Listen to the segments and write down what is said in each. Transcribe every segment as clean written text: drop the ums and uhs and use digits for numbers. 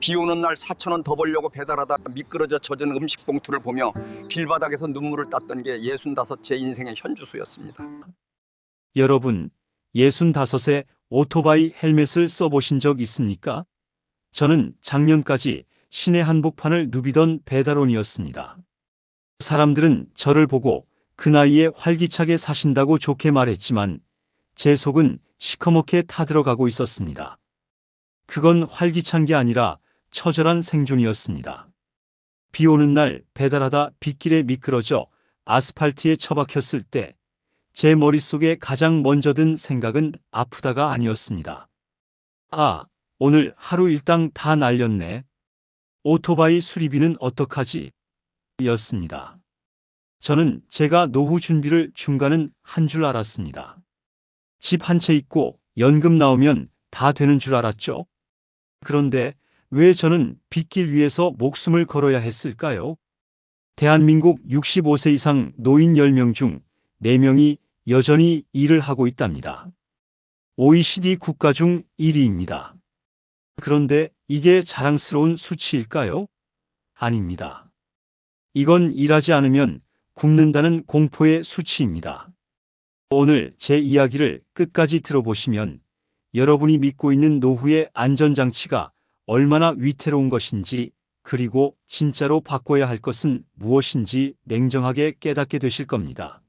비 오는 날 4,000원 더 벌려고 배달하다 미끄러져 젖은 음식 봉투를 보며 길바닥에서 눈물을 땄던 게 65제 인생의 현주소였습니다. 여러분, 65에 오토바이 헬멧을 써보신 적 있습니까? 저는 작년까지 시내 한복판을 누비던 배달원이었습니다. 사람들은 저를 보고 그 나이에 활기차게 사신다고 좋게 말했지만 제 속은 시커멓게 타들어가고 있었습니다. 그건 활기찬 게 아니라 처절한 생존이었습니다. 비 오는 날 배달하다 빗길에 미끄러져 아스팔트에 처박혔을 때 제 머릿속에 가장 먼저 든 생각은 아프다가 아니었습니다. 아, 오늘 하루 일당 다 날렸네. 오토바이 수리비는 어떡하지? 였습니다. 저는 제가 노후 준비를 중간은 한 줄 알았습니다. 집 한 채 있고 연금 나오면 다 되는 줄 알았죠? 그런데 왜 저는 빗길 위에서 목숨을 걸어야 했을까요? 대한민국 65세 이상 노인 10명 중 4명이 여전히 일을 하고 있답니다. OECD 국가 중 1위입니다. 그런데 이게 자랑스러운 수치일까요? 아닙니다. 이건 일하지 않으면 굶는다는 공포의 수치입니다. 오늘 제 이야기를 끝까지 들어보시면 여러분이 믿고 있는 노후의 안전장치가 얼마나 위태로운 것인지, 그리고 진짜로 바꿔야 할 것은 무엇인지 냉정하게 깨닫게 되실 겁니다.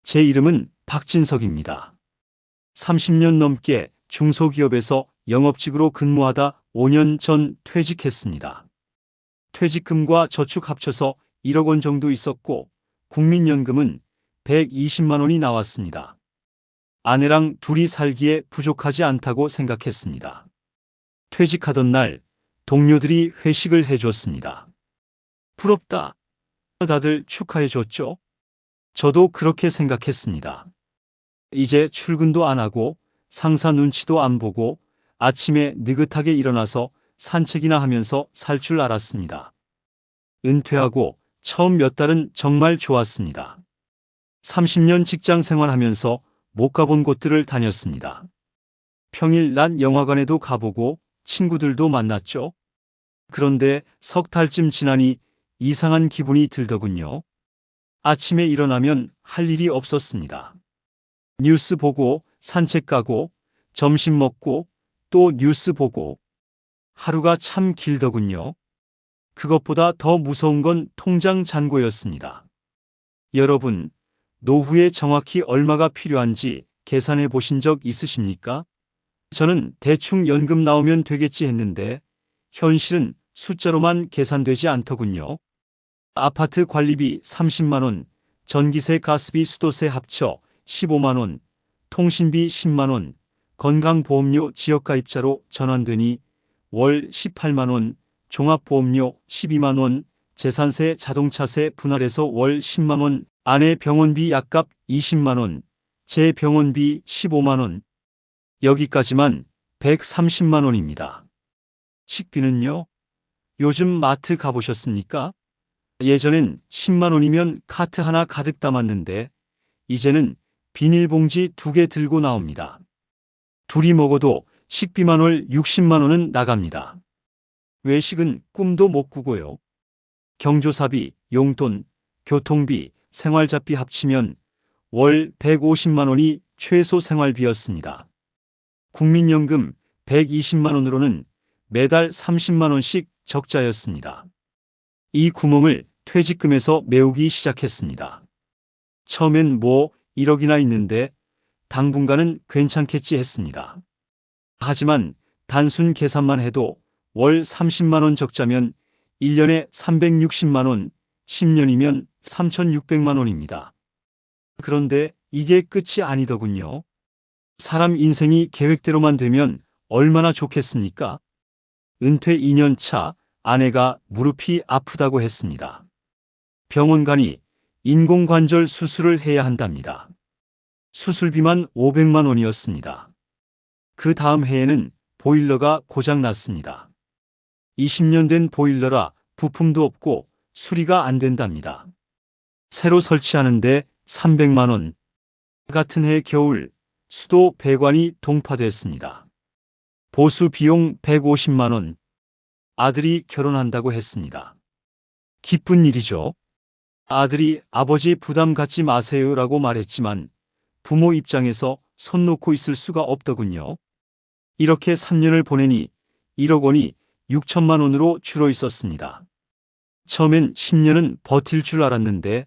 제 이름은 박진석입니다. 30년 넘게 중소기업에서 영업직으로 근무하다 5년 전 퇴직했습니다. 퇴직금과 저축 합쳐서 1억 원 정도 있었고 국민연금은 120만 원이 나왔습니다. 아내랑 둘이 살기에 부족하지 않다고 생각했습니다. 퇴직하던 날 동료들이 회식을 해줬습니다. 부럽다. 다들 축하해줬죠? 저도 그렇게 생각했습니다. 이제 출근도 안 하고 상사 눈치도 안 보고 아침에 느긋하게 일어나서 산책이나 하면서 살 줄 알았습니다. 은퇴하고 처음 몇 달은 정말 좋았습니다. 30년 직장 생활하면서 못 가본 곳들을 다녔습니다. 평일 낮 영화관에도 가보고 친구들도 만났죠. 그런데 석 달쯤 지나니 이상한 기분이 들더군요. 아침에 일어나면 할 일이 없었습니다. 뉴스 보고 산책 가고 점심 먹고 또 뉴스 보고 하루가 참 길더군요. 그것보다 더 무서운 건 통장 잔고였습니다. 여러분, 노후에 정확히 얼마가 필요한지 계산해 보신 적 있으십니까? 저는 대충 연금 나오면 되겠지 했는데 현실은 숫자로만 계산되지 않더군요. 아파트 관리비 30만 원, 전기세 가스비 수도세 합쳐 15만 원, 통신비 10만 원, 건강보험료 지역가입자로 전환되니 월 18만 원, 종합보험료 12만 원, 재산세 자동차세 분할해서 월 10만 원, 아내 병원비 약값 20만 원, 제 병원비 15만 원. 여기까지만 130만 원입니다. 식비는요? 요즘 마트 가보셨습니까? 예전엔 10만 원이면 카트 하나 가득 담았는데 이제는 비닐봉지 2개 들고 나옵니다. 둘이 먹어도 식비만 월 60만 원은 나갑니다. 외식은 꿈도 못 꾸고요. 경조사비, 용돈, 교통비, 생활잡비 합치면 월 150만 원이 최소 생활비였습니다. 국민연금 120만 원으로는 매달 30만 원씩 적자였습니다. 이 구멍을 퇴직금에서 메우기 시작했습니다. 처음엔 1억이나 있는데 당분간은 괜찮겠지 했습니다. 하지만 단순 계산만 해도 월 30만 원 적자면 1년에 360만 원, 10년이면 3,600만 원입니다. 그런데 이게 끝이 아니더군요. 사람 인생이 계획대로만 되면 얼마나 좋겠습니까? 은퇴 2년 차 아내가 무릎이 아프다고 했습니다. 병원 가니 인공관절 수술을 해야 한답니다. 수술비만 500만 원이었습니다. 그 다음 해에는 보일러가 고장 났습니다. 20년 된 보일러라 부품도 없고 수리가 안 된답니다. 새로 설치하는데 300만 원. 같은 해 겨울 수도 배관이 동파됐습니다. 보수 비용 150만 원. 아들이 결혼한다고 했습니다. 기쁜 일이죠. 아들이 아버지 부담 갖지 마세요라고 말했지만 부모 입장에서 손 놓고 있을 수가 없더군요. 이렇게 3년을 보내니 1억 원이 6천만 원으로 줄어 있었습니다. 처음엔 10년은 버틸 줄 알았는데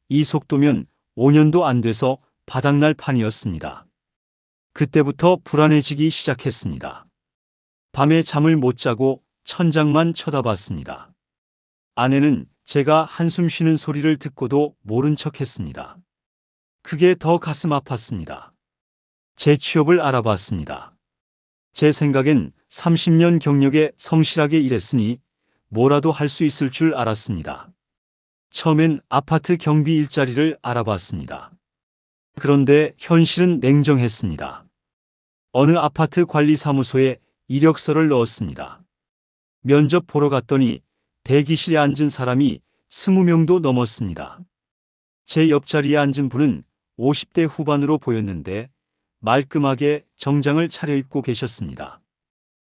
이 속도면 5년도 안 돼서 바닥날 판이었습니다. 그때부터 불안해지기 시작했습니다. 밤에 잠을 못 자고 천장만 쳐다봤습니다. 아내는 제가 한숨 쉬는 소리를 듣고도 모른 척 했습니다. 그게 더 가슴 아팠습니다. 제 취업을 알아봤습니다. 제 생각엔 30년 경력에 성실하게 일했으니 뭐라도 할 수 있을 줄 알았습니다. 처음엔 아파트 경비 일자리를 알아봤습니다. 그런데 현실은 냉정했습니다. 어느 아파트 관리사무소에 이력서를 넣었습니다. 면접 보러 갔더니 대기실에 앉은 사람이 20명도 넘었습니다. 제 옆자리에 앉은 분은 50대 후반으로 보였는데 말끔하게 정장을 차려입고 계셨습니다.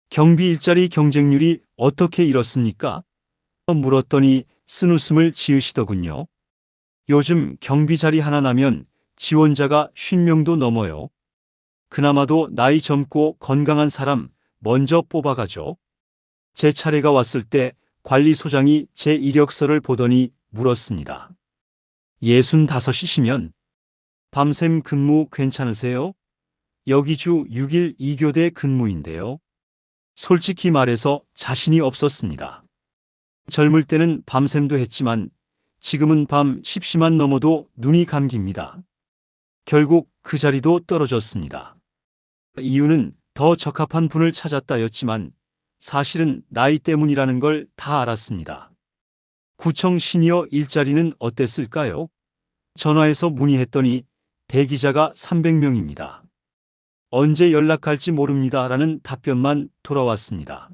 경비 일자리 경쟁률이 어떻게 이렇습니까? 물었더니 쓴웃음을 지으시더군요. 요즘 경비 자리 하나 나면 지원자가 50명도 넘어요. 그나마도 나이 젊고 건강한 사람 먼저 뽑아가죠. 제 차례가 왔을 때 관리소장이 제 이력서를 보더니 물었습니다. 65이시면 밤샘 근무 괜찮으세요? 여기 주 6일 2교대 근무인데요. 솔직히 말해서 자신이 없었습니다. 젊을 때는 밤샘도 했지만 지금은 밤 10시만 넘어도 눈이 감깁니다. 결국 그 자리도 떨어졌습니다. 이유는 더 적합한 분을 찾았다였지만 사실은 나이 때문이라는 걸 다 알았습니다. 구청 시니어 일자리는 어땠을까요? 전화해서 문의했더니 대기자가 300명입니다. 언제 연락할지 모릅니다라는 답변만 돌아왔습니다.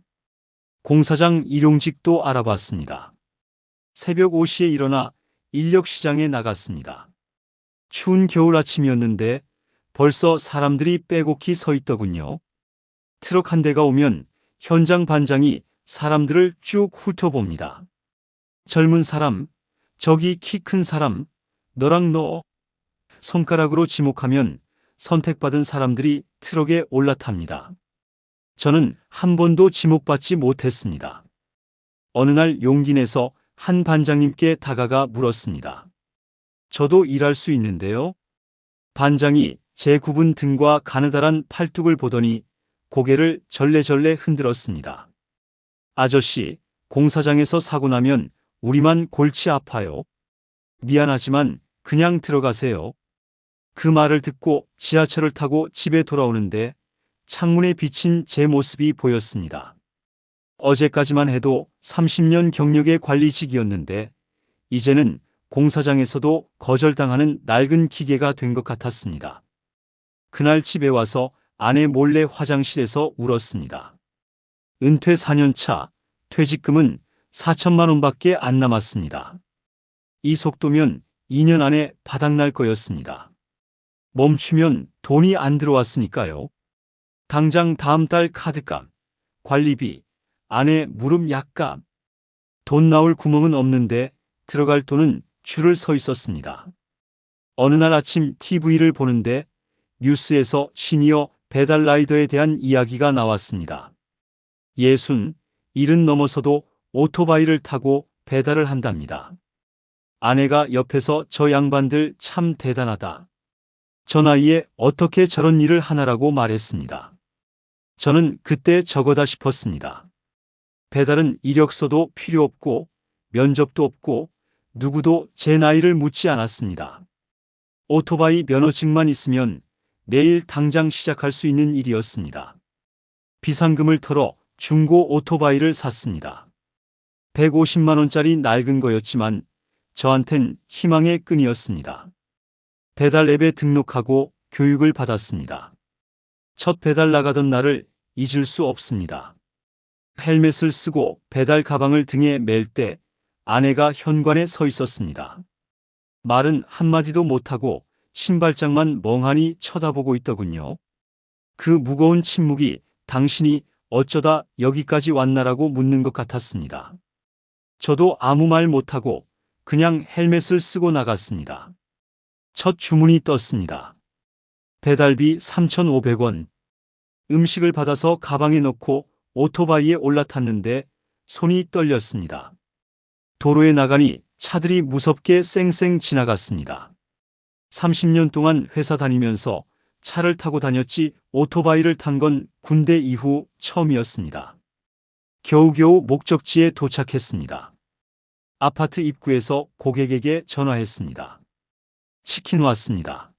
공사장 일용직도 알아봤습니다. 새벽 5시에 일어나 인력시장에 나갔습니다. 추운 겨울 아침이었는데 벌써 사람들이 빼곡히 서 있더군요. 트럭 한 대가 오면 현장 반장이 사람들을 쭉 훑어봅니다. 젊은 사람, 저기 키 큰 사람, 너랑 너. 손가락으로 지목하면 선택받은 사람들이 트럭에 올라탑니다. 저는 한 번도 지목받지 못했습니다. 어느 날 용기 내서 한 반장님께 다가가 물었습니다. 저도 일할 수 있는데요. 반장이 제 굽은 등과 가느다란 팔뚝을 보더니 고개를 절레절레 흔들었습니다. 아저씨, 공사장에서 사고 나면 우리만 골치 아파요. 미안하지만 그냥 들어가세요. 그 말을 듣고 지하철을 타고 집에 돌아오는데 창문에 비친 제 모습이 보였습니다. 어제까지만 해도 30년 경력의 관리직이었는데 이제는 공사장에서도 거절당하는 낡은 기계가 된 것 같았습니다. 그날 집에 와서 아내 몰래 화장실에서 울었습니다. 은퇴 4년 차, 퇴직금은 4천만 원밖에 안 남았습니다. 이 속도면 2년 안에 바닥날 거였습니다. 멈추면 돈이 안 들어왔으니까요. 당장 다음 달 카드값, 관리비, 아내 무릎 약값. 돈 나올 구멍은 없는데 들어갈 돈은 줄을 서 있었습니다. 어느 날 아침 TV를 보는데 뉴스에서 시니어 배달 라이더에 대한 이야기가 나왔습니다. 60, 70 넘어서도 오토바이를 타고 배달을 한답니다. 아내가 옆에서 저 양반들 참 대단하다. 저 나이에 어떻게 저런 일을 하나라고 말했습니다. 저는 그때 저거다 싶었습니다. 배달은 이력서도 필요 없고 면접도 없고 누구도 제 나이를 묻지 않았습니다. 오토바이 면허증만 있으면 내일 당장 시작할 수 있는 일이었습니다. 비상금을 털어 중고 오토바이를 샀습니다. 150만 원짜리 낡은 거였지만 저한텐 희망의 끈이었습니다. 배달 앱에 등록하고 교육을 받았습니다. 첫 배달 나가던 날을 잊을 수 없습니다. 헬멧을 쓰고 배달 가방을 등에 맬 때 아내가 현관에 서 있었습니다. 말은 한마디도 못하고 신발장만 멍하니 쳐다보고 있더군요. 그 무거운 침묵이 당신이 어쩌다 여기까지 왔나라고 묻는 것 같았습니다. 저도 아무 말 못하고 그냥 헬멧을 쓰고 나갔습니다. 첫 주문이 떴습니다. 배달비 3,500원. 음식을 받아서 가방에 넣고 오토바이에 올라탔는데 손이 떨렸습니다. 도로에 나가니 차들이 무섭게 쌩쌩 지나갔습니다. 30년 동안 회사 다니면서 차를 타고 다녔지 오토바이를 탄 건 군대 이후 처음이었습니다. 겨우겨우 목적지에 도착했습니다. 아파트 입구에서 고객에게 전화했습니다. 치킨 왔습니다.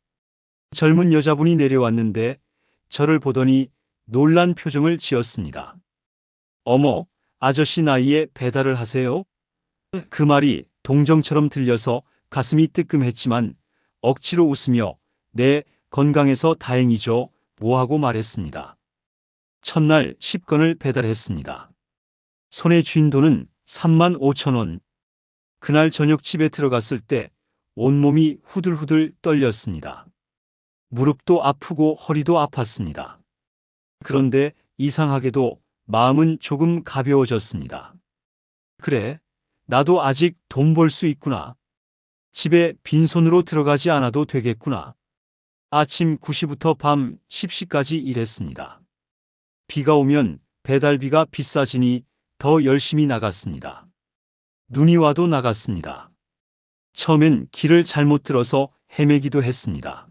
젊은 여자분이 내려왔는데 저를 보더니 놀란 표정을 지었습니다. 어머, 아저씨 나이에 배달을 하세요? 그 말이 동정처럼 들려서 가슴이 뜨끔했지만 억지로 웃으며 네, 건강해서 다행이죠. 뭐하고 말했습니다. 첫날 10건을 배달했습니다. 손에 쥔 돈은 35,000원. 그날 저녁 집에 들어갔을 때 온몸이 후들후들 떨렸습니다. 무릎도 아프고 허리도 아팠습니다. 그런데 이상하게도 마음은 조금 가벼워졌습니다. 그래, 나도 아직 돈 벌 수 있구나. 집에 빈손으로 들어가지 않아도 되겠구나. 아침 9시부터 밤 10시까지 일했습니다. 비가 오면 배달비가 비싸지니 더 열심히 나갔습니다. 눈이 와도 나갔습니다. 처음엔 길을 잘못 들어서 헤매기도 했습니다.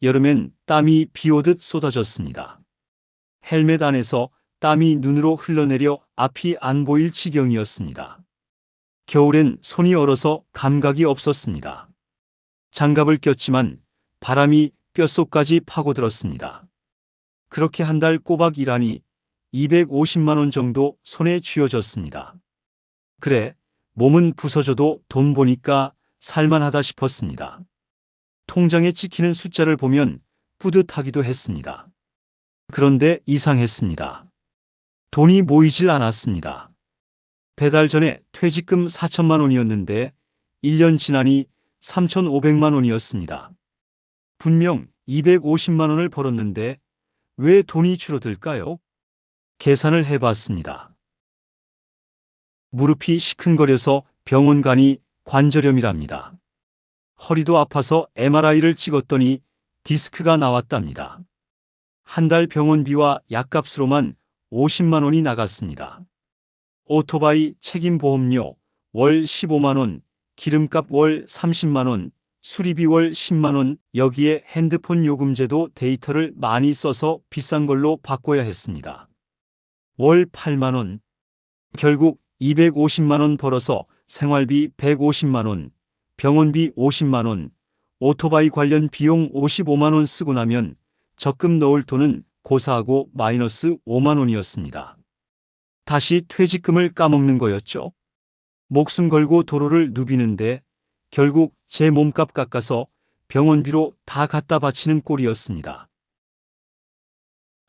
여름엔 땀이 비 오듯 쏟아졌습니다. 헬멧 안에서 땀이 눈으로 흘러내려 앞이 안 보일 지경이었습니다. 겨울엔 손이 얼어서 감각이 없었습니다. 장갑을 꼈지만 바람이 뼛속까지 파고들었습니다. 그렇게 한 달 꼬박 일하니 250만 원 정도 손에 쥐어졌습니다. 그래, 몸은 부서져도 돈 보니까 살만하다 싶었습니다. 통장에 찍히는 숫자를 보면 뿌듯하기도 했습니다. 그런데 이상했습니다. 돈이 모이질 않았습니다. 배달 전에 퇴직금 4천만 원이었는데 1년 지나니 3,500만 원이었습니다. 분명 250만 원을 벌었는데 왜 돈이 줄어들까요? 계산을 해봤습니다. 무릎이 시큰거려서 병원 가니 관절염이랍니다. 허리도 아파서 MRI를 찍었더니 디스크가 나왔답니다. 한 달 병원비와 약값으로만 50만 원이 나갔습니다. 오토바이 책임보험료 월 15만 원, 기름값 월 30만 원, 수리비 월 10만 원, 여기에 핸드폰 요금제도 데이터를 많이 써서 비싼 걸로 바꿔야 했습니다. 월 8만 원. 결국 250만 원 벌어서 생활비 150만 원, 병원비 50만 원, 오토바이 관련 비용 55만 원 쓰고 나면 적금 넣을 돈은 고사하고 마이너스 5만 원이었습니다. 다시 퇴직금을 까먹는 거였죠. 목숨 걸고 도로를 누비는데 결국 제 몸값 깎아서 병원비로 다 갖다 바치는 꼴이었습니다.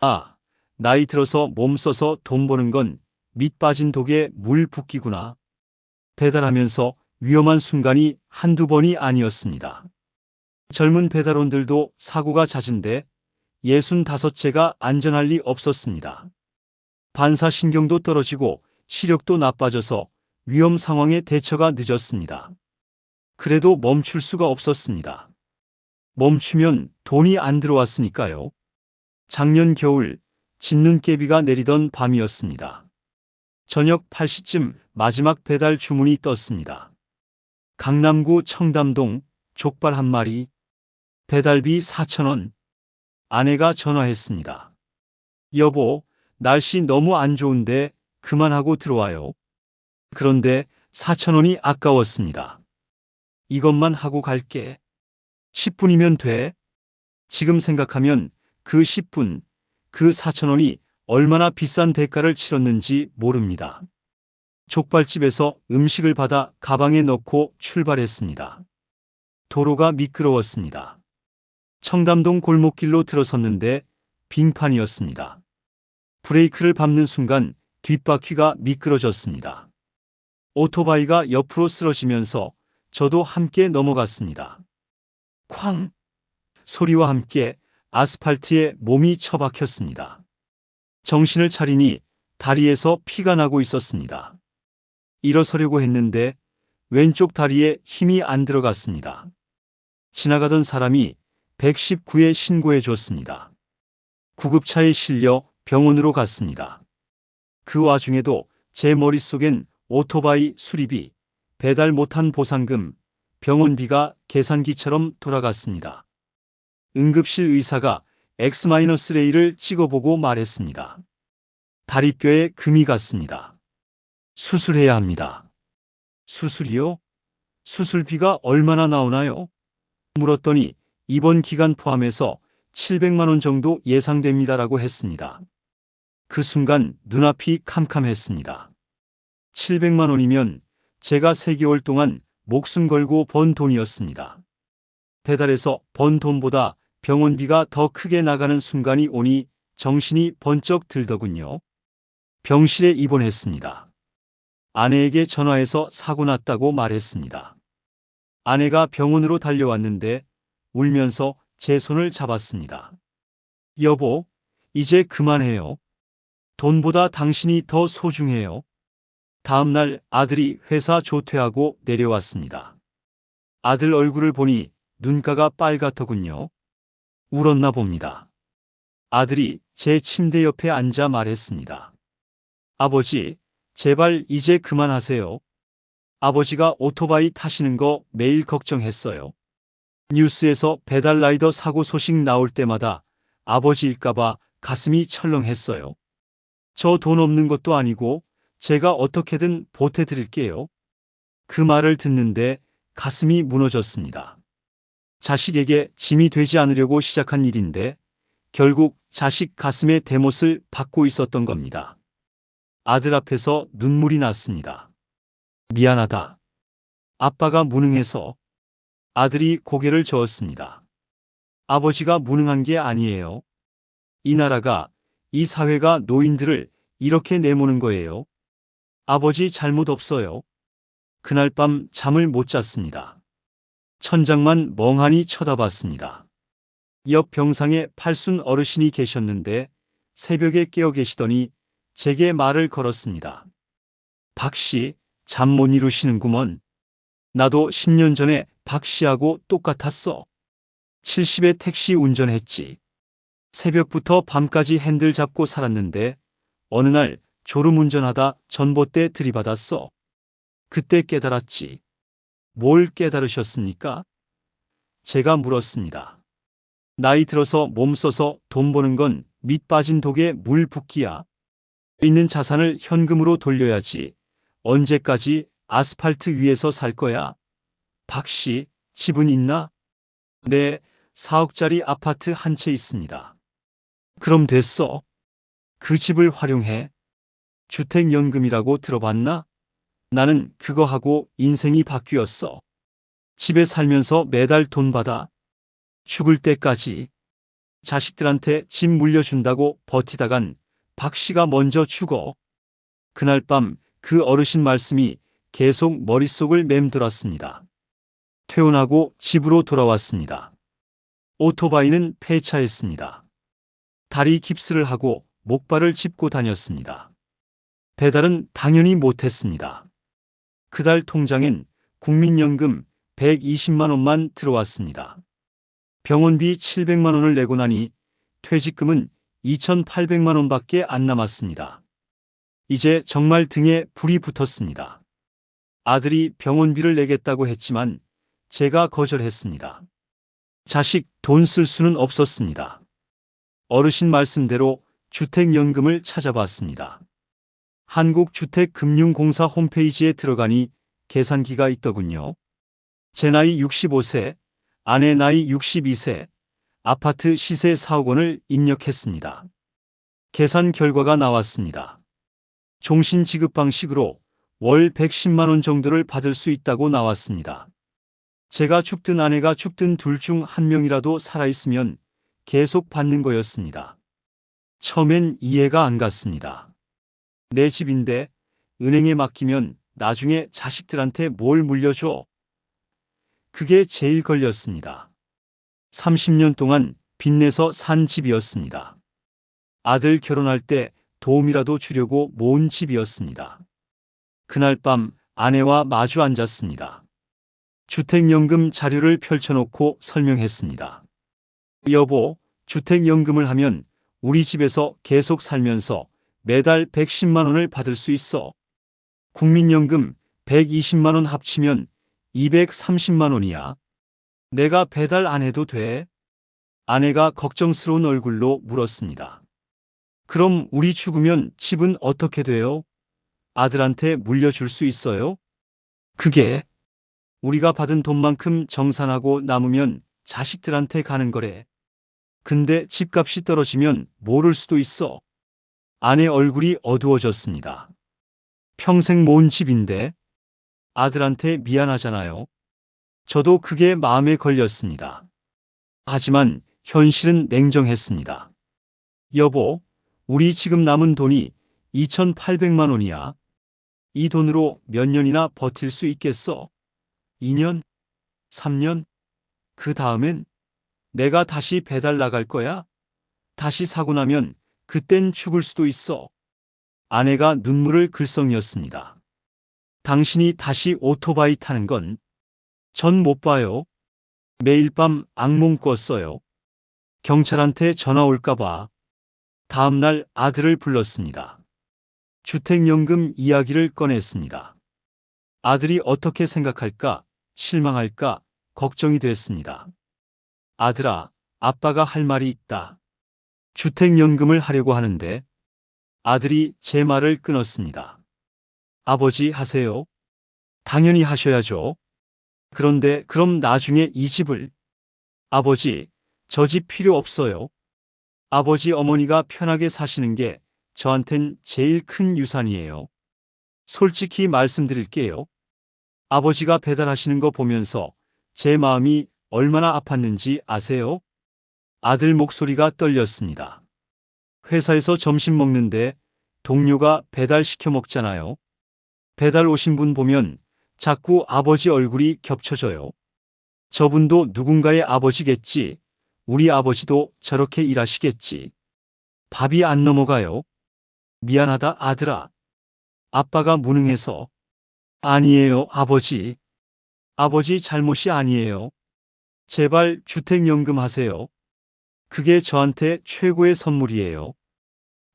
아, 나이 들어서 몸 써서 돈 버는 건 밑 빠진 독에 물 붓기구나. 배달하면서 위험한 순간이 한두 번이 아니었습니다. 젊은 배달원들도 사고가 잦은데 65채가 안전할 리 없었습니다. 반사신경도 떨어지고 시력도 나빠져서 위험 상황에 대처가 늦었습니다. 그래도 멈출 수가 없었습니다. 멈추면 돈이 안 들어왔으니까요. 작년 겨울 진눈깨비가 내리던 밤이었습니다. 저녁 8시쯤 마지막 배달 주문이 떴습니다. 강남구 청담동 족발 한 마리. 배달비 4,000원. 아내가 전화했습니다. 여보, 날씨 너무 안 좋은데 그만하고 들어와요. 그런데 4,000원이 아까웠습니다. 이것만 하고 갈게. 10분이면 돼. 지금 생각하면 그 10분, 그 4,000원이 얼마나 비싼 대가를 치렀는지 모릅니다. 족발집에서 음식을 받아 가방에 넣고 출발했습니다. 도로가 미끄러웠습니다. 청담동 골목길로 들어섰는데 빙판이었습니다. 브레이크를 밟는 순간 뒷바퀴가 미끄러졌습니다. 오토바이가 옆으로 쓰러지면서 저도 함께 넘어갔습니다. 쾅! 소리와 함께 아스팔트에 몸이 처박혔습니다. 정신을 차리니 다리에서 피가 나고 있었습니다. 일어서려고 했는데 왼쪽 다리에 힘이 안 들어갔습니다. 지나가던 사람이 119에 신고해 줬습니다. 구급차에 실려 병원으로 갔습니다. 그 와중에도 제 머릿속엔 오토바이 수리비, 배달 못한 보상금, 병원비가 계산기처럼 돌아갔습니다. 응급실 의사가 X-레이를 찍어보고 말했습니다. 다리뼈에 금이 갔습니다. 수술해야 합니다. 수술이요? 수술비가 얼마나 나오나요? 물었더니 입원 기간 포함해서 700만 원 정도 예상됩니다라고 했습니다. 그 순간 눈앞이 캄캄했습니다. 700만 원이면 제가 3개월 동안 목숨 걸고 번 돈이었습니다. 배달에서 번 돈보다 병원비가 더 크게 나가는 순간이 오니 정신이 번쩍 들더군요. 병실에 입원했습니다. 아내에게 전화해서 사고 났다고 말했습니다. 아내가 병원으로 달려왔는데 울면서 제 손을 잡았습니다. 여보, 이제 그만해요. 돈보다 당신이 더 소중해요. 다음 날 아들이 회사 조퇴하고 내려왔습니다. 아들 얼굴을 보니 눈가가 빨갛더군요. 울었나 봅니다. 아들이 제 침대 옆에 앉아 말했습니다. 아버지, 제발 이제 그만하세요. 아버지가 오토바이 타시는 거 매일 걱정했어요. 뉴스에서 배달 라이더 사고 소식 나올 때마다 아버지일까봐 가슴이 철렁했어요. 저 돈 없는 것도 아니고 제가 어떻게든 보태드릴게요. 그 말을 듣는데 가슴이 무너졌습니다. 자식에게 짐이 되지 않으려고 시작한 일인데 결국 자식 가슴에 대못을 받고 있었던 겁니다. 아들 앞에서 눈물이 났습니다. 미안하다. 아빠가 무능해서. 아들이 고개를 저었습니다. 아버지가 무능한 게 아니에요. 이 나라가, 이 사회가 노인들을 이렇게 내모는 거예요. 아버지 잘못 없어요. 그날 밤 잠을 못 잤습니다. 천장만 멍하니 쳐다봤습니다. 옆 병상에 팔순 어르신이 계셨는데 새벽에 깨어 계시더니 제게 말을 걸었습니다. 박 씨, 잠 못 이루시는구먼. 나도 10년 전에 박 씨하고 똑같았어. 70에 택시 운전했지. 새벽부터 밤까지 핸들 잡고 살았는데 어느 날 졸음운전하다 전봇대 들이받았어. 그때 깨달았지. 뭘 깨달으셨습니까? 제가 물었습니다. 나이 들어서 몸 써서 돈 버는 건 밑 빠진 독에 물 붓기야. 있는 자산을 현금으로 돌려야지. 언제까지 아스팔트 위에서 살 거야? 박 씨, 집은 있나? 네, 4억짜리 아파트 한 채 있습니다. 그럼 됐어. 그 집을 활용해. 주택연금이라고 들어봤나? 나는 그거 하고 인생이 바뀌었어. 집에 살면서 매달 돈 받아. 죽을 때까지. 자식들한테 집 물려준다고 버티다간 박 씨가 먼저 죽어. 그날 밤 그 어르신 말씀이 계속 머릿속을 맴돌았습니다. 퇴원하고 집으로 돌아왔습니다. 오토바이는 폐차했습니다. 다리 깁스를 하고 목발을 짚고 다녔습니다. 배달은 당연히 못했습니다. 그달 통장엔 국민연금 120만 원만 들어왔습니다. 병원비 700만 원을 내고 나니 퇴직금은 2,800만 원밖에 안 남았습니다. 이제 정말 등에 불이 붙었습니다. 아들이 병원비를 내겠다고 했지만 제가 거절했습니다. 자식 돈 쓸 수는 없었습니다. 어르신 말씀대로 주택연금을 찾아봤습니다. 한국주택금융공사 홈페이지에 들어가니 계산기가 있더군요. 제 나이 65세, 아내 나이 62세, 아파트 시세 4억 원을 입력했습니다. 계산 결과가 나왔습니다. 종신 지급 방식으로 월 110만 원 정도를 받을 수 있다고 나왔습니다. 제가 죽든 아내가 죽든 둘 중 한 명이라도 살아있으면 계속 받는 거였습니다. 처음엔 이해가 안 갔습니다. 내 집인데 은행에 맡기면 나중에 자식들한테 뭘 물려줘? 그게 제일 걸렸습니다. 30년 동안 빚내서 산 집이었습니다. 아들 결혼할 때 도움이라도 주려고 모은 집이었습니다. 그날 밤 아내와 마주 앉았습니다. 주택연금 자료를 펼쳐놓고 설명했습니다. 여보, 주택연금을 하면 우리 집에서 계속 살면서 매달 110만 원을 받을 수 있어. 국민연금 120만 원 합치면 230만 원이야. 내가 배달 안 해도 돼? 아내가 걱정스러운 얼굴로 물었습니다. 그럼 우리 죽으면 집은 어떻게 돼요? 아들한테 물려줄 수 있어요? 그게 우리가 받은 돈만큼 정산하고 남으면 자식들한테 가는 거래. 근데 집값이 떨어지면 모를 수도 있어. 아내 얼굴이 어두워졌습니다. 평생 모은 집인데 아들한테 미안하잖아요. 저도 그게 마음에 걸렸습니다. 하지만 현실은 냉정했습니다. 여보, 우리 지금 남은 돈이 2,800만 원이야. 이 돈으로 몇 년이나 버틸 수 있겠어? 2년? 3년? 그 다음엔 내가 다시 배달 나갈 거야? 다시 사고 나면 그땐 죽을 수도 있어. 아내가 눈물을 글썽였습니다. 당신이 다시 오토바이 타는 건 전 못 봐요. 매일 밤 악몽 꿨어요. 경찰한테 전화 올까봐. 다음 날 아들을 불렀습니다. 주택연금 이야기를 꺼냈습니다. 아들이 어떻게 생각할까, 실망할까, 걱정이 됐습니다. 아들아, 아빠가 할 말이 있다. 주택연금을 하려고 하는데 아들이 제 말을 끊었습니다. 아버지 하세요. 당연히 하셔야죠. 그런데 그럼 나중에 이 집을. 아버지, 저 집 필요 없어요. 아버지 어머니가 편하게 사시는 게 저한텐 제일 큰 유산이에요. 솔직히 말씀드릴게요. 아버지가 배달하시는 거 보면서 제 마음이 얼마나 아팠는지 아세요? 아들 목소리가 떨렸습니다. 회사에서 점심 먹는데 동료가 배달시켜 먹잖아요. 배달 오신 분 보면 자꾸 아버지 얼굴이 겹쳐져요. 저분도 누군가의 아버지겠지. 우리 아버지도 저렇게 일하시겠지. 밥이 안 넘어가요. 미안하다 아들아. 아빠가 무능해서. 아니에요 아버지. 아버지 잘못이 아니에요. 제발 주택연금 하세요. 그게 저한테 최고의 선물이에요.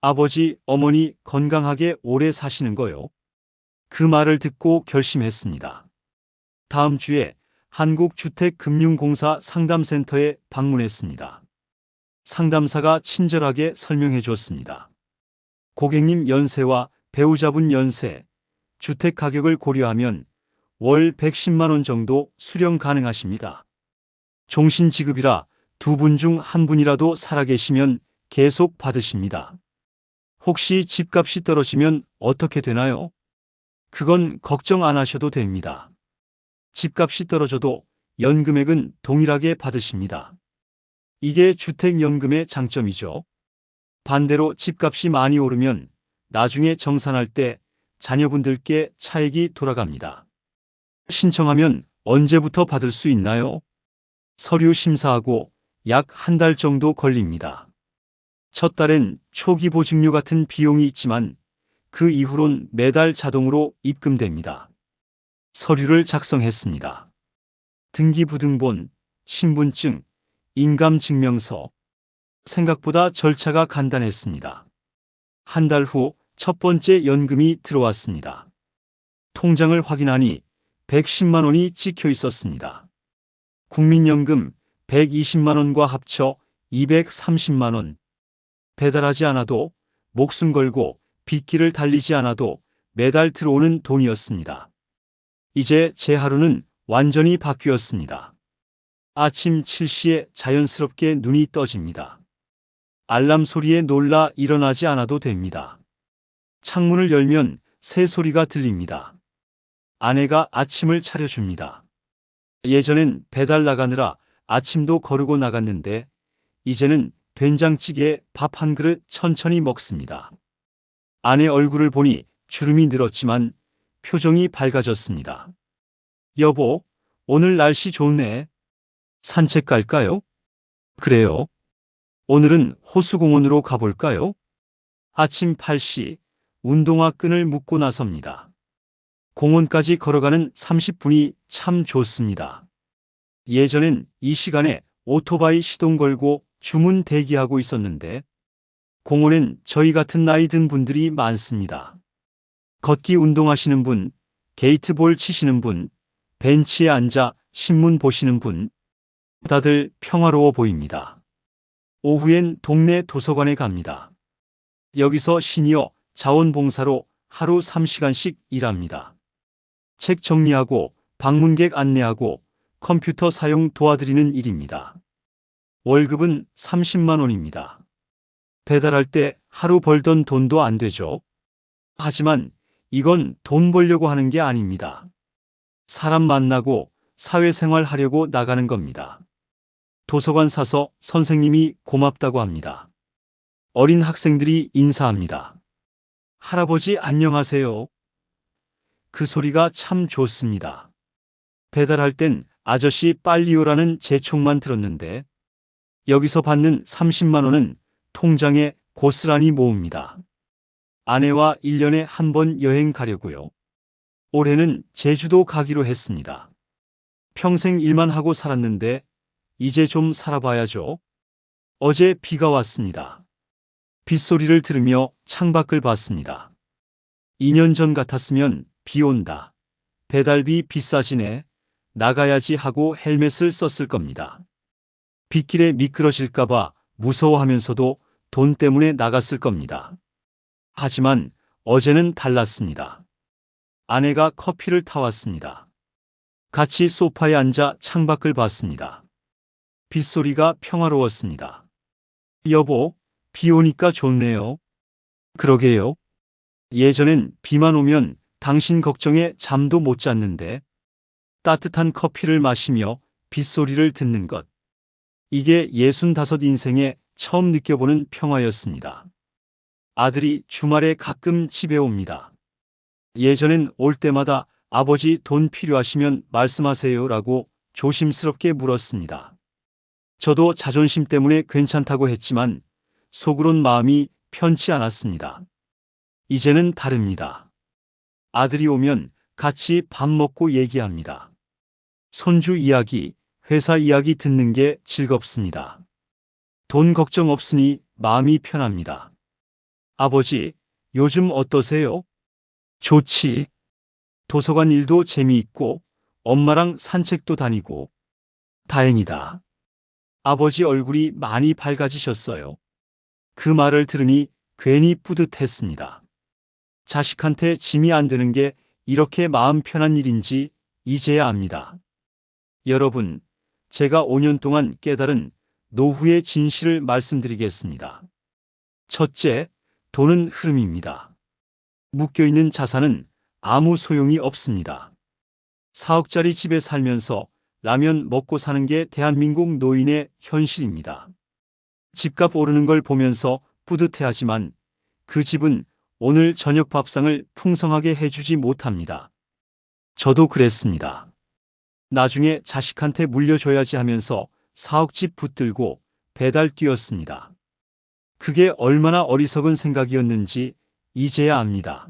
아버지, 어머니 건강하게 오래 사시는 거요. 그 말을 듣고 결심했습니다. 다음 주에 한국주택금융공사 상담센터에 방문했습니다. 상담사가 친절하게 설명해 줬습니다. 고객님 연세와 배우자분 연세, 주택 가격을 고려하면 월 110만 원 정도 수령 가능하십니다. 종신 지급이라 두 분 중 한 분이라도 살아계시면 계속 받으십니다. 혹시 집값이 떨어지면 어떻게 되나요? 그건 걱정 안 하셔도 됩니다. 집값이 떨어져도 연금액은 동일하게 받으십니다. 이게 주택연금의 장점이죠. 반대로 집값이 많이 오르면 나중에 정산할 때 자녀분들께 차액이 돌아갑니다. 신청하면 언제부터 받을 수 있나요? 서류 심사하고 약 한 달 정도 걸립니다. 첫 달엔 초기 보증료 같은 비용이 있지만 그 이후론 매달 자동으로 입금됩니다. 서류를 작성했습니다. 등기부등본, 신분증, 인감증명서. 생각보다 절차가 간단했습니다. 한 달 후 첫 번째 연금이 들어왔습니다. 통장을 확인하니 110만 원이 찍혀 있었습니다. 국민연금 120만 원과 합쳐 230만 원. 배달하지 않아도, 목숨 걸고 빗길을 달리지 않아도 매달 들어오는 돈이었습니다. 이제 제 하루는 완전히 바뀌었습니다. 아침 7시에 자연스럽게 눈이 떠집니다. 알람 소리에 놀라 일어나지 않아도 됩니다. 창문을 열면 새 소리가 들립니다. 아내가 아침을 차려줍니다. 예전엔 배달 나가느라 아침도 거르고 나갔는데 이제는 된장찌개에 밥 한 그릇 천천히 먹습니다. 아내 얼굴을 보니 주름이 늘었지만 표정이 밝아졌습니다. 여보, 오늘 날씨 좋네. 산책 갈까요? 그래요. 오늘은 호수공원으로 가볼까요? 아침 8시 운동화 끈을 묶고 나섭니다. 공원까지 걸어가는 30분이 참 좋습니다. 예전엔 이 시간에 오토바이 시동 걸고 주문 대기하고 있었는데 공원엔 저희 같은 나이 든 분들이 많습니다. 걷기 운동하시는 분, 게이트볼 치시는 분, 벤치에 앉아 신문 보시는 분, 다들 평화로워 보입니다. 오후엔 동네 도서관에 갑니다. 여기서 시니어 자원봉사로 하루 3시간씩 일합니다. 책 정리하고 방문객 안내하고 컴퓨터 사용 도와드리는 일입니다. 월급은 30만 원입니다. 배달할 때 하루 벌던 돈도 안 되죠. 하지만 이건 돈 벌려고 하는 게 아닙니다. 사람 만나고 사회생활 하려고 나가는 겁니다. 도서관 사서 선생님이 고맙다고 합니다. 어린 학생들이 인사합니다. 할아버지 안녕하세요. 그 소리가 참 좋습니다. 배달할 땐 아저씨 빨리 오라는 재촉만 들었는데 여기서 받는 30만 원은 통장에 고스란히 모읍니다. 아내와 1년에 한 번 여행 가려고요. 올해는 제주도 가기로 했습니다. 평생 일만 하고 살았는데 이제 좀 살아봐야죠. 어제 비가 왔습니다. 빗소리를 들으며 창밖을 봤습니다. 2년 전 같았으면 비 온다. 배달비 비싸지네. 나가야지 하고 헬멧을 썼을 겁니다. 빗길에 미끄러질까봐 무서워하면서도 돈 때문에 나갔을 겁니다. 하지만 어제는 달랐습니다. 아내가 커피를 타왔습니다. 같이 소파에 앉아 창밖을 봤습니다. 빗소리가 평화로웠습니다. 여보, 비 오니까 좋네요. 그러게요. 예전엔 비만 오면 당신 걱정에 잠도 못 잤는데 따뜻한 커피를 마시며 빗소리를 듣는 것. 이게 65 인생에 처음 느껴보는 평화였습니다. 아들이 주말에 가끔 집에 옵니다. 예전엔 올 때마다 아버지 돈 필요하시면 말씀하세요라고 조심스럽게 물었습니다. 저도 자존심 때문에 괜찮다고 했지만 속으론 마음이 편치 않았습니다. 이제는 다릅니다. 아들이 오면 같이 밥 먹고 얘기합니다. 손주 이야기, 회사 이야기 듣는 게 즐겁습니다. 돈 걱정 없으니 마음이 편합니다. 아버지, 요즘 어떠세요? 좋지. 도서관 일도 재미있고 엄마랑 산책도 다니고 다행이다. 아버지 얼굴이 많이 밝아지셨어요. 그 말을 들으니 괜히 뿌듯했습니다. 자식한테 짐이 안 되는 게 이렇게 마음 편한 일인지 이제야 압니다. 여러분, 제가 5년 동안 깨달은 노후의 진실을 말씀드리겠습니다. 첫째, 돈은 흐름입니다. 묶여있는 자산은 아무 소용이 없습니다. 4억짜리 집에 살면서 라면 먹고 사는 게 대한민국 노인의 현실입니다. 집값 오르는 걸 보면서 뿌듯해하지만 그 집은 오늘 저녁 밥상을 풍성하게 해주지 못합니다. 저도 그랬습니다. 나중에 자식한테 물려줘야지 하면서 4억 집 붙들고 배달 뛰었습니다. 그게 얼마나 어리석은 생각이었는지 이제야 압니다.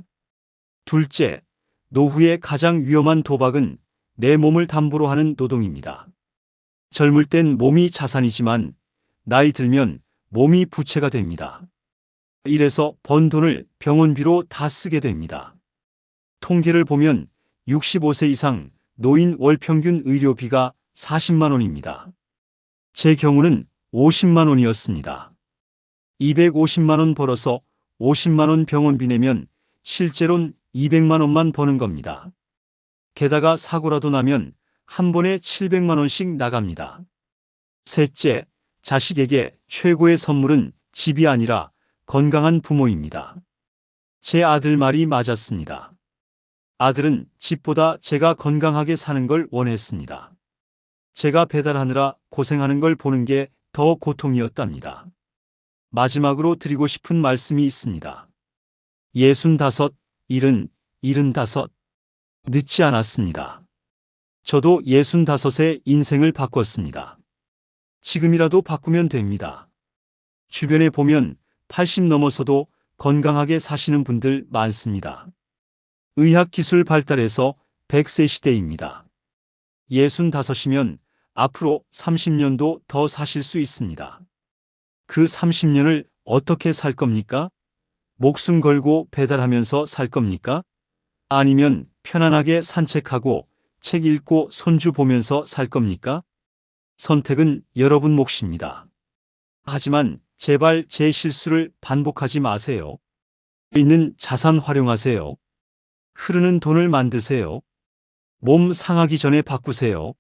둘째, 노후의 가장 위험한 도박은 내 몸을 담보로 하는 노동입니다. 젊을 땐 몸이 자산이지만 나이 들면 몸이 부채가 됩니다. 이래서 번 돈을 병원비로 다 쓰게 됩니다. 통계를 보면 65세 이상 노인 월 평균 의료비가 40만 원입니다. 제 경우는 50만 원이었습니다. 250만 원 벌어서 50만 원 병원비 내면 실제론 200만 원만 버는 겁니다. 게다가 사고라도 나면 한 번에 700만 원씩 나갑니다. 셋째, 자식에게 최고의 선물은 집이 아니라 건강한 부모입니다. 제 아들 말이 맞았습니다. 아들은 집보다 제가 건강하게 사는 걸 원했습니다. 제가 배달하느라 고생하는 걸 보는 게 더 고통이었답니다. 마지막으로 드리고 싶은 말씀이 있습니다. 65, 70, 75. 늦지 않았습니다. 저도 65세 인생을 바꿨습니다. 지금이라도 바꾸면 됩니다. 주변에 보면 80 넘어서도 건강하게 사시는 분들 많습니다. 의학기술 발달해서 100세 시대입니다. 65이면 앞으로 30년도 더 사실 수 있습니다. 그 30년을 어떻게 살 겁니까? 목숨 걸고 배달하면서 살 겁니까? 아니면 편안하게 산책하고 책 읽고 손주 보면서 살 겁니까? 선택은 여러분 몫입니다. 하지만 제발 제 실수를 반복하지 마세요. 있는 자산 활용하세요. 흐르는 돈을 만드세요. 몸 상하기 전에 바꾸세요.